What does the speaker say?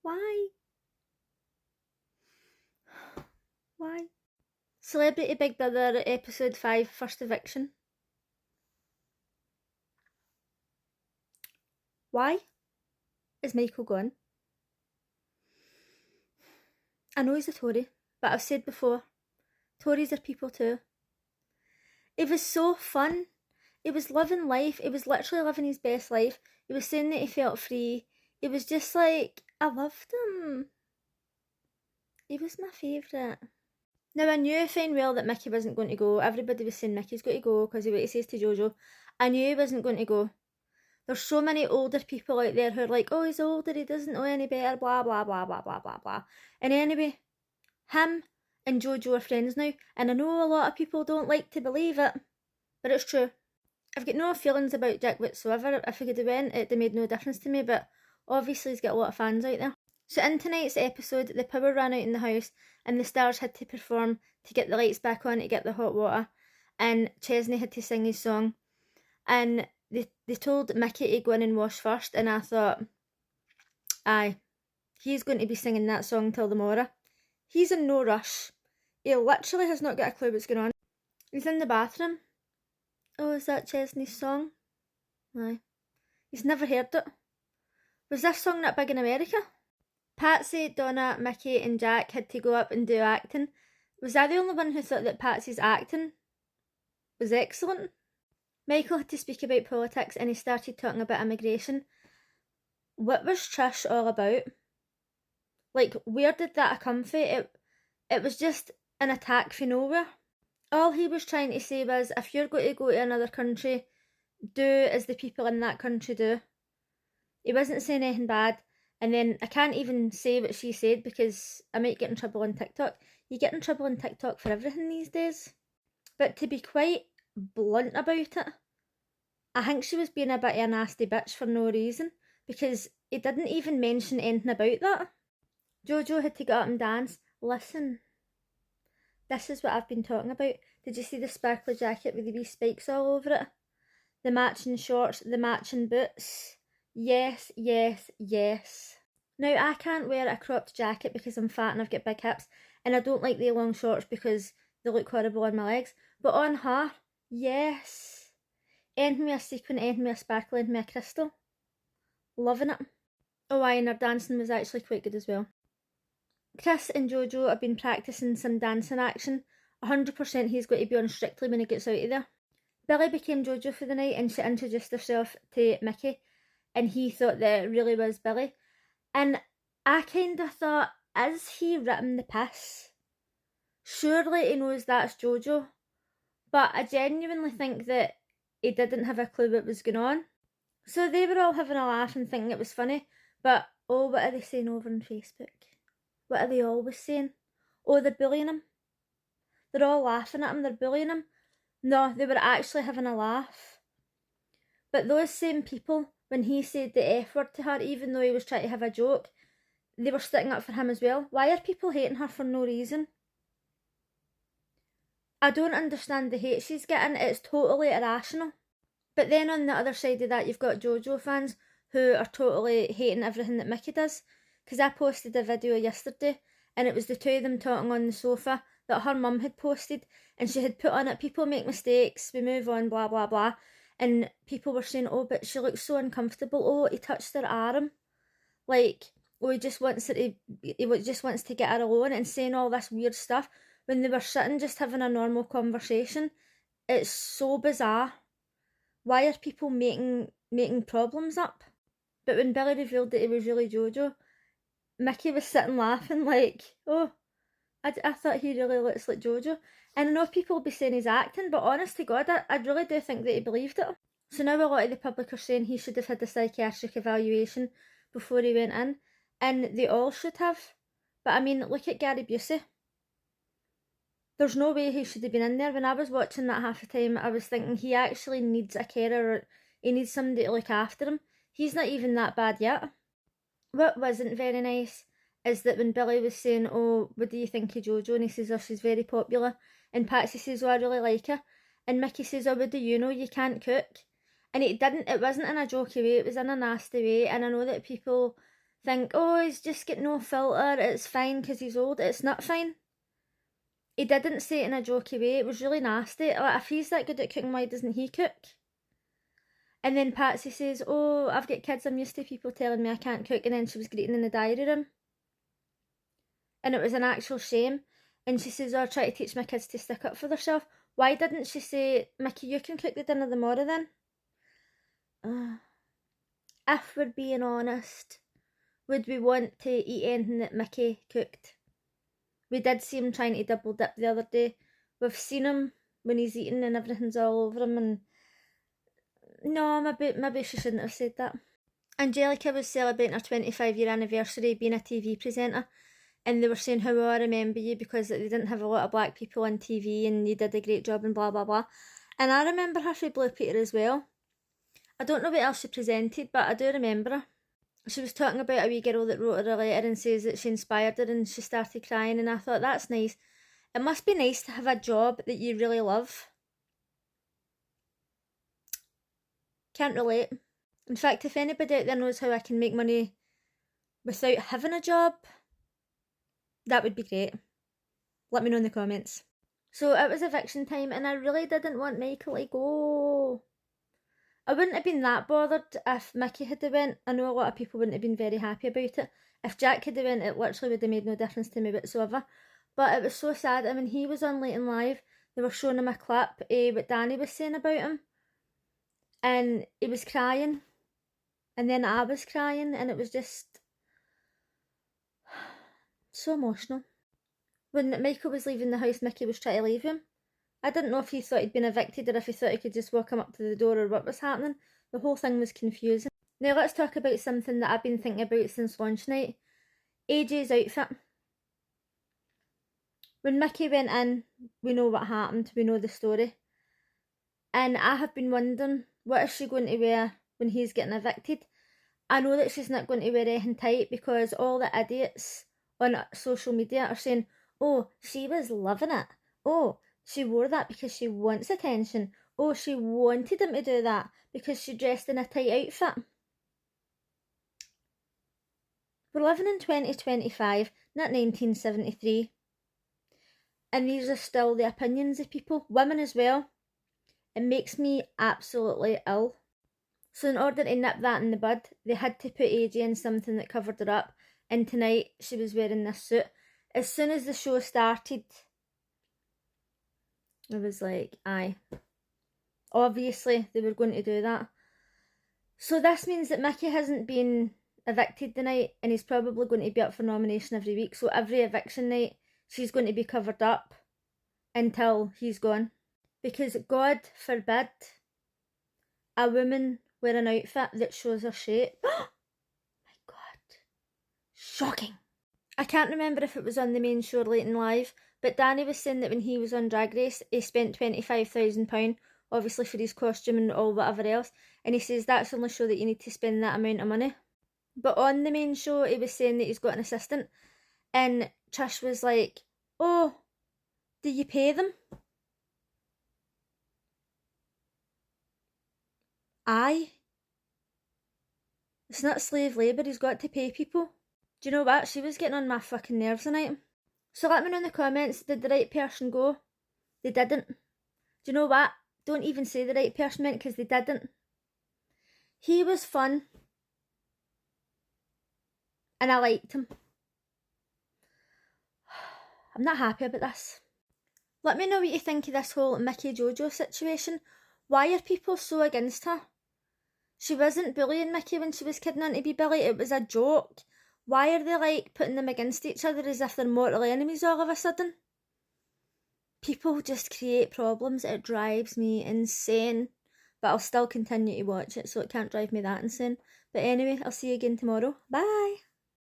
Why? Why? Celebrity Big Brother episode 5, first eviction. Why is Michael gone? I know he's a Tory, but I've said before, Tories are people too. It was so fun. It was living life. It was literally living his best life. He was saying that he felt free. It was just like, I loved him. He was my favourite. Now, I knew fine well that Mickey wasn't going to go. Everybody was saying Mickey's going to go because of what he says to Jojo. I knew he wasn't going to go. There's so many older people out there who are like, oh, he's older, he doesn't know any better, blah, blah, blah, blah, blah, blah, blah. And anyway, him and Jojo are friends now, and I know a lot of people don't like to believe it, but it's true. I've got no feelings about Dick whatsoever. If he could have went, it'd have made no difference to me, but obviously he's got a lot of fans out there. So in tonight's episode, the power ran out in the house, and the stars had to perform to get the lights back on to get the hot water, and Chesney had to sing his song, and they told Mickey to go in and wash first, and I thought, aye, he's going to be singing that song till tomorrow. He's in no rush. He literally has not got a clue what's going on. He's in the bathroom. Oh, is that Chesney's song? Aye. He's never heard it. Was this song that big in America? Patsy, Donna, Mickey and Jack had to go up and do acting. Was I the only one who thought that Patsy's acting was excellent? Michael had to speak about politics and he started talking about immigration. What was Trish all about? Like, where did that come from? It was just an attack from nowhere. All he was trying to say was, if you're going to go to another country, do as the people in that country do. He wasn't saying anything bad. And then I can't even say what she said because I might get in trouble on TikTok. You get in trouble on TikTok for everything these days. But to be quite blunt about it, I think she was being a bit of a nasty bitch for no reason, because he didn't even mention anything about that. Jojo had to get up and dance. Listen, this is what I've been talking about. Did you see the sparkly jacket with the wee spikes all over it? The matching shorts, the matching boots. Yes, yes, yes. Now, I can't wear a cropped jacket because I'm fat and I've got big hips, and I don't like the long shorts because they look horrible on my legs. But on her, yes. Anything with a sequin, anything with a sparkle, anything with a crystal. Loving it. Oh, aye, and her dancing was actually quite good as well. Chris and Jojo have been practising some dancing action. 100% he's going to be on Strictly when he gets out of there. Billy became Jojo for the night and she introduced herself to Mickey, and he thought that it really was Billy. And I kind of thought, is he ripping the piss? Surely he knows that's Jojo. But I genuinely think that he didn't have a clue what was going on. So they were all having a laugh and thinking it was funny. But, oh, what are they saying over on Facebook? What are they always saying? Oh, they're bullying him. They're all laughing at him, they're bullying him. No, they were actually having a laugh. But those same people, when he said the F word to her, even though he was trying to have a joke, they were sticking up for him as well. Why are people hating her for no reason? I don't understand the hate she's getting. It's totally irrational. But then on the other side of that, you've got JoJo fans who are totally hating everything that Mickey does. Because I posted a video yesterday, and it was the two of them talking on the sofa that her mum had posted, and she had put on it, people make mistakes, we move on, blah blah blah. And people were saying, oh, but she looks so uncomfortable. Oh, he touched her arm. Like, oh, he just wants to get her alone, and saying all this weird stuff when they were sitting just having a normal conversation. It's so bizarre. Why are people making problems up? But when Billy revealed that he was really Jojo, Mickey was sitting laughing like, oh, I thought he really looks like Jojo. And I know people will be saying he's acting, but honest to God, I really do think that he believed it. So now a lot of the public are saying he should have had a psychiatric evaluation before he went in, and they all should have. But I mean, look at Gary Busey. There's no way he should have been in there. When I was watching that half the time, I was thinking he actually needs a carer, or he needs somebody to look after him. He's not even that bad yet. What wasn't very nice is that when Billy was saying, oh, what do you think of Jojo? And he says, oh, she's very popular. And Patsy says, oh, I really like her. And Mickey says, oh, what do you know? You can't cook. And it wasn't in a jokey way, it was in a nasty way. And I know that people think, oh, he's just got no filter, it's fine because he's old. It's not fine. He didn't say it in a jokey way. It was really nasty. Like, if he's that good at cooking, why doesn't he cook? And then Patsy says, oh, I've got kids, I'm used to people telling me I can't cook, and then she was greeting in the diary room. And it was an actual shame. And she says, oh, I try to teach my kids to stick up for themselves. Why didn't she say, Mickey, you can cook the dinner tomorrow then? If we're being honest, would we want to eat anything that Mickey cooked? We did see him trying to double dip the other day. We've seen him when he's eating and everything's all over him, and no, maybe she shouldn't have said that. Angelica was celebrating her 25-year anniversary being a TV presenter, and they were saying how I remember you because they didn't have a lot of black people on TV and you did a great job and blah blah blah. And I remember her from Blue Peter as well. I don't know what else she presented, but I do remember her. She was talking about a wee girl that wrote her a letter and says that she inspired her and she started crying, and I thought, that's nice. It must be nice to have a job that you really love. Can't relate. In fact, if anybody out there knows how I can make money without having a job, that would be great. Let me know in the comments. So it was eviction time, and I really didn't want Michael to go. I wouldn't have been that bothered if Mickey had went. I know a lot of people wouldn't have been very happy about it. If Jack had went, it literally would have made no difference to me whatsoever. But it was so sad. I mean, he was on Late and Live. They were showing him a clip of what Danny was saying about him. And he was crying. And then I was crying. And it was just so emotional. When Michael was leaving the house, Mickey was trying to leave him. I didn't know if he thought he'd been evicted or if he thought he could just walk him up to the door or what was happening. The whole thing was confusing. Now let's talk about something that I've been thinking about since launch night. AJ's outfit. When Mickey went in, we know what happened, we know the story. And I have been wondering, what is she going to wear when he's getting evicted? I know that she's not going to wear anything tight because all the idiots on social media are saying, oh, she was loving it. Oh, she wore that because she wants attention. Oh, she wanted him to do that because she dressed in a tight outfit. We're living in 2025, not 1973. And these are still the opinions of people, women as well. It makes me absolutely ill. So in order to nip that in the bud, they had to put AJ in something that covered her up. And tonight, she was wearing this suit. As soon as the show started, I was like, aye. Obviously, they were going to do that. So this means that Mickey hasn't been evicted tonight, and he's probably going to be up for nomination every week. So every eviction night, she's going to be covered up until he's gone. Because God forbid a woman wear an outfit that shows her shape. My God. Shocking. I can't remember if it was on the main show Late and Live, but Danny was saying that when he was on Drag Race, he spent £25,000, obviously for his costume and all whatever else, and he says that's the only show that you need to spend that amount of money. But on the main show, he was saying that he's got an assistant, and Trish was like, oh, do you pay them? Aye. It's not slave labour, he's got to pay people. Do you know what? She was getting on my fucking nerves tonight. So let me know in the comments, did the right person go? They didn't. Do you know what? Don't even say the right person went because they didn't. He was fun. And I liked him. I'm not happy about this. Let me know what you think of this whole Mickey Jojo situation. Why are people so against her? She wasn't bullying Mickey when she was kidding on to be Billy. It was a joke. Why are they like putting them against each other as if they're mortal enemies all of a sudden? People just create problems. It drives me insane. But I'll still continue to watch it, so it can't drive me that insane. But anyway, I'll see you again tomorrow. Bye!